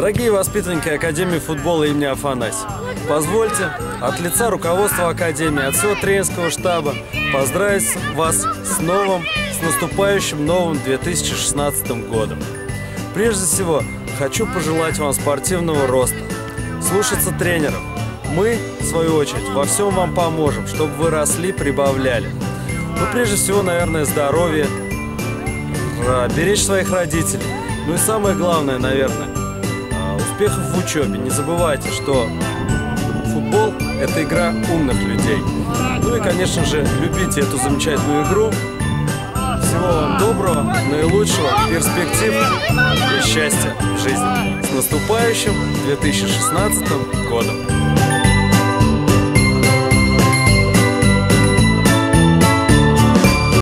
Дорогие воспитанники Академии футбола имени Афанасьева, позвольте от лица руководства Академии, от всего тренерского штаба поздравить вас с наступающим новым 2016 годом. Прежде всего, хочу пожелать вам спортивного роста, слушаться тренеров. Мы, в свою очередь, во всем вам поможем, чтобы вы росли, прибавляли. Но прежде всего, наверное, здоровье, беречь своих родителей. Ну и самое главное, наверное, успехов в учебе. Не забывайте, что футбол – это игра умных людей. Ну и, конечно же, любите эту замечательную игру. Всего вам доброго, наилучшего, перспектив и счастья в жизни. С наступающим 2016 годом!